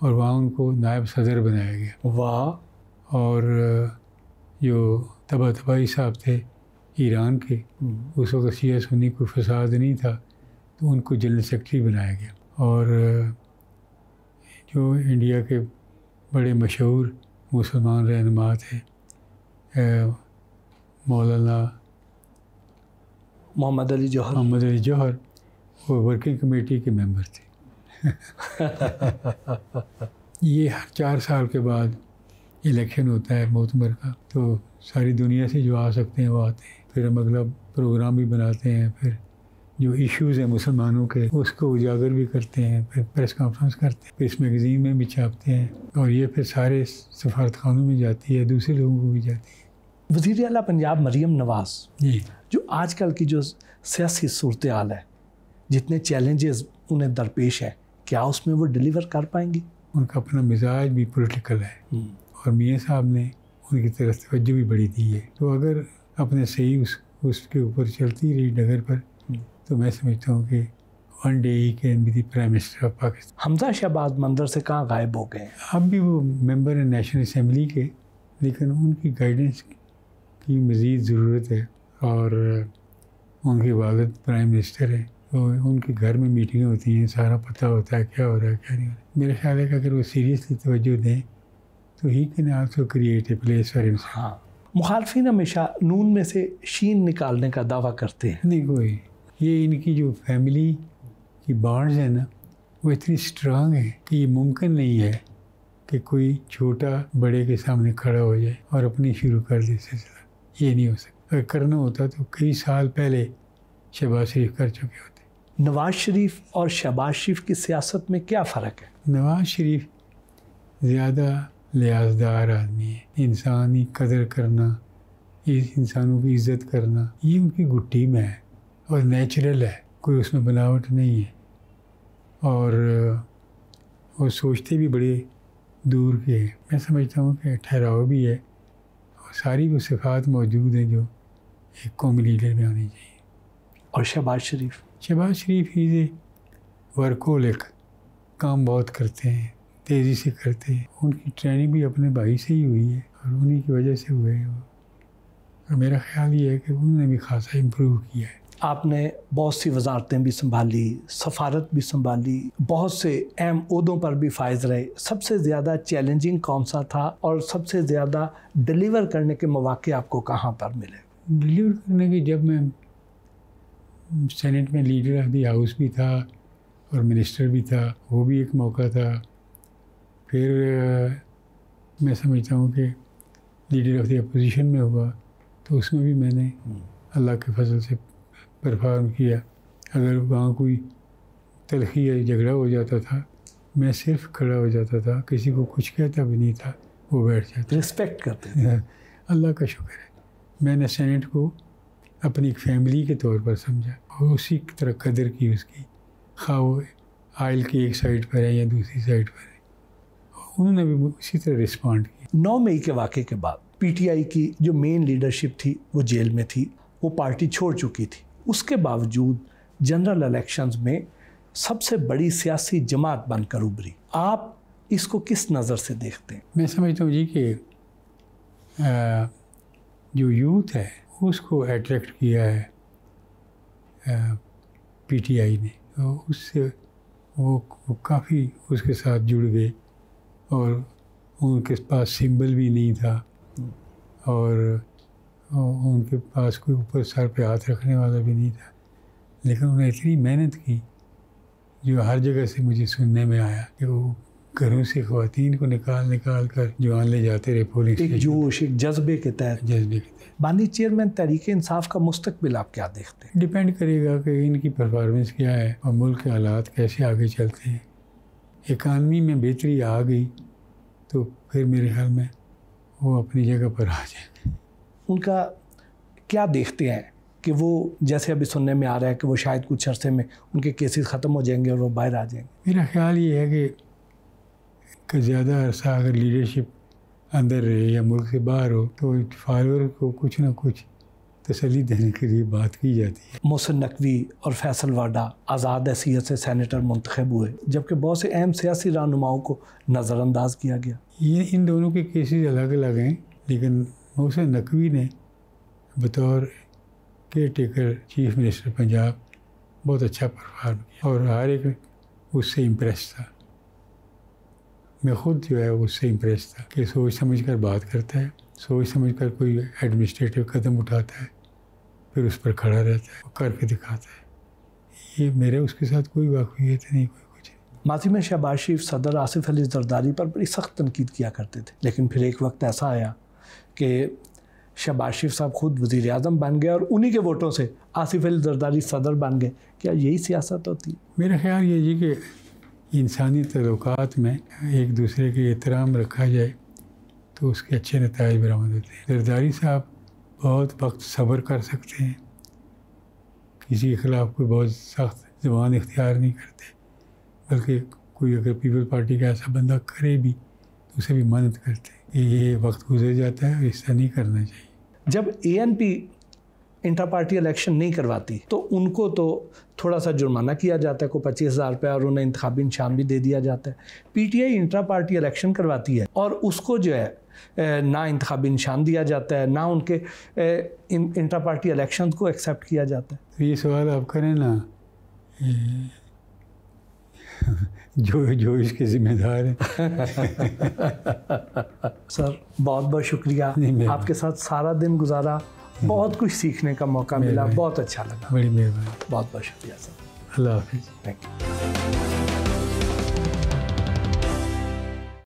और वहाँ उनको नायब सदर बनाया गया। वाह। और जो तबाही साहब थे ईरान के, उस वक्त शिया सुन्नी कोई फसाद नहीं था, तो उनको जनरल सेक्रेटरी बनाया गया। और जो इंडिया के बड़े मशहूर मुसलमान रहनुमा थे मौलाना मोहम्मद अली जौहर, वो वर्किंग कमेटी के मेंबर थे। ये हर 4 साल के बाद इलेक्शन होता है मोतमर का, तो सारी दुनिया से जो आ सकते हैं वो आते हैं। फिर हम अगला प्रोग्राम भी बनाते हैं, फिर जो इश्यूज़ हैं मुसलमानों के उसको उजागर भी करते हैं, फिर प्रेस कॉन्फ्रेंस करते हैं, फिर इस मैगज़ीन में भी छापते हैं और ये फिर सारे सफारतखानों में जाती है, दूसरे लोगों को भी जाती है। वज़ीर आला पंजाब मरीम नवाज़ जी, जो आजकल की जो सियासी सूरत हाल है, जितने चैलेंजेस उन्हें दरपेश हैं, क्या उसमें वो डिलीवर कर पाएंगी? उनका अपना मिजाज भी पॉलिटिकल है और मियाँ साहब ने उनकी तरफ तवज्जो भी बड़ी दी है। तो अगर अपने सही उसके ऊपर चलती रही डगर पर, तो मैं समझता हूँ कि वन डे ही can be the prime minister of Pakistan. Hamza Shahbaz मंदिर से कहाँ गायब हो गए? अब भी वो मेंबर हैं नेशनल असम्बली के, लेकिन उनकी गाइडेंस की मज़ीद ज़रूरत है। और उनके वालिद प्राइम मिनिस्टर हैं, तो उनके घर में मीटिंगें होती हैं, सारा पता होता है क्या हो रहा है क्या नहीं हो रहा है। मेरा ख्याल है कि अगर वो सीरियसली तवज्जो दें तो he can also create a place for himself. हाँ, मुखालफिन हमेशा नून में से शीन निकालने का दावा करते हैं। नहीं, कोई ये इनकी जो फैमिली की बॉन्ड्स हैं ना, वो इतनी स्ट्रांग है कि ये मुमकिन नहीं है कि कोई छोटा बड़े के सामने खड़ा हो जाए और अपनी शुरू कर दे सिलसिला। ये नहीं हो सकता। अगर करना होता तो कई साल पहले शहबाज शरीफ कर चुके होते। नवाज शरीफ और शहबाज शरीफ की सियासत में क्या फ़र्क है? नवाज शरीफ ज़्यादा लिहाजदार आदमी है। इंसानी कदर करना, इंसानों की इज़्ज़त करना, ये उनकी गुट्टी में है और नेचुरल है, कोई उसमें बनावट नहीं है। और वो सोचते भी बड़े दूर के हैं। मैं समझता हूँ कि ठहराव भी है और सारी वो सिफ़ात मौजूद हैं जो एक कौमी लीडर में आनी चाहिए। और शहबाज शरीफ इज़ ए वर्कोलिक, काम बहुत करते हैं, तेज़ी से करते हैं। उनकी ट्रेनिंग भी अपने भाई से ही हुई है और उन्हीं की वजह से हुए हैं वो। और मेरा ख्याल ये है कि उन्होंने भी खासा इम्प्रूव किया है। आपने बहुत सी वजारतें भी संभाली, सफारत भी संभाली, बहुत से अहम ओहदों पर भी फायज रहे। सबसे ज़्यादा चैलेंजिंग कौन सा था और सबसे ज़्यादा डिलीवर करने के मौके आपको कहाँ पर मिले? डिलीवर करने की, जब मैं सेनेट में लीडर ऑफ द हाउस भी था और मिनिस्टर भी था, वो भी एक मौका था। फिर मैं समझता हूँ कि लीडर ऑफ द अपोजिशन में हुआ, तो उसमें भी मैंने अल्लाह के फजल से परफॉर्म किया। अगर वहाँ कोई तलखी या झगड़ा हो जाता था, मैं सिर्फ खड़ा हो जाता था, किसी को कुछ कहता भी नहीं था, वो बैठ जाता। रिस्पेक्ट करते थे। अल्लाह का शुक्र है, मैंने सेनेट को अपनी एक फैमिली के तौर पर समझा और उसी तरह कदर की उसकी, खा वो आइल की एक साइड पर है या दूसरी साइड पर है, उन्होंने भी उसी तरह रिस्पॉन्ड किया। 9 मई के वाक़े के बाद पीटीआई की जो मेन लीडरशिप थी वो जेल में थी, वो पार्टी छोड़ चुकी थी। उसके बावजूद जनरल इलेक्शंस में सबसे बड़ी सियासी जमात बनकर उभरी। आप इसको किस नज़र से देखते हैं? मैं समझता हूँ जी कि जो यूथ है उसको अट्रैक्ट किया है पीटीआई ने, तो उससे वो काफ़ी उसके साथ जुड़ गए और उनके पास सिंबल भी नहीं था और उनके पास कोई ऊपर सर पे हाथ रखने वाला भी नहीं था, लेकिन उन्होंने इतनी मेहनत की जो हर जगह से मुझे सुनने में आया कि वो घरों से ख़वातीन को निकाल कर जवान ले जाते रहे पुलिस। एक जोश, एक जज्बे के तहत। बानी चेयरमैन तहरीक इंसाफ का मुस्तकबिल आप क्या देखते हैं? डिपेंड करेगा कि इनकी परफॉर्मेंस क्या है और मुल्क के हालात कैसे आगे चलते हैं। इकानमी में बेहतरी आ गई तो फिर मेरे ख्याल में वो अपनी जगह पर आ जाएंगे। उनका क्या देखते हैं कि वो, जैसे अभी सुनने में आ रहा है कि वो शायद कुछ अरसे में उनके केसेस ख़त्म हो जाएंगे और वो बाहर आ जाएंगे? मेरा ख्याल ये है कि ज़्यादा अरसा अगर लीडरशिप अंदर रहे या मुल्क से बाहर हो तो फॉलोअर को कुछ ना कुछ तसल्ली देने के लिए बात की जाती है। मोहसिन नकवी और फैसल वाडा आज़ाद हैसियत से सेनेटर मुंतखब हुए, जबकि बहुत से अहम सियासी रहनुमाओं को नज़रअंदाज किया गया। ये इन दोनों के केसेस अलग अलग हैं, लेकिन मोहसिन नकवी ने बतौर care taker chief minister Punjab बहुत अच्छा परफॉर्म किया और हर एक उससे इम्प्रेस था। मैं ख़ुद जो है उससे इम्प्रेस था कि सोच समझ कर बात करता है, सोच समझ कर कोई एडमिनिस्ट्रेटिव कदम उठाता है, फिर उस पर खड़ा रहता है, वो करके दिखाता है। ये मेरे उसके साथ कोई वाक़ियत नहीं, कोई कुछ नहीं। माजी में शहबाज शरीफ सदर आसिफ अली जरदारी पर बड़ी सख्त तनकीद किया करते थे, लेकिन फिर एक वक्त ऐसा आया कि शहबाज शरीफ साहब खुद वज़ीर आज़म बन गए और उन्हीं के वोटों से आसिफ अली जरदारी सदर बन गए। क्या यही सियासत होती है? मेरा ख्याल ये जी कि इंसानी तल्लुकात में एक दूसरे के एहतराम रखा जाए तो उसके अच्छे नताइज बरामद होते हैं। जरदारी साहब बहुत वक्त सब्र कर सकते हैं, किसी के ख़िलाफ़ कोई बहुत सख्त ज़बान इख्तियार नहीं करते, बल्कि कोई अगर पीपल पार्टी का ऐसा बंदा करे भी तो उसे भी मदद करते हैं कि ये वक्त गुजर जाता है और ऐसा नहीं करना चाहिए। जब ANP इंटर पार्टी इलेक्शन नहीं करवाती तो उनको तो थोड़ा सा जुर्माना किया जाता है, को 25,000 रुपये, और उन्हें इंतखाबी निशान भी दे दिया जाता है। PTI इंटर पार्टी इलेक्शन करवाती है और उसको जो है ना इंतखाबी निशान दिया जाता है, ना उनके इंटर पार्टी इलेक्शन को एक्सेप्ट किया जाता है। तो ये सवाल आप करें ना, जो इसके ज़िम्मेदार हैं। सर बहुत बहुत शुक्रिया, आपके साथ सारा दिन गुजारा, बहुत कुछ सीखने का मौका मिला, बहुत अच्छा लगा। बड़ी मेहरबानी, बहुत बहुत शुक्रिया सर। अल्लाह हाफ़िज़। Thank you.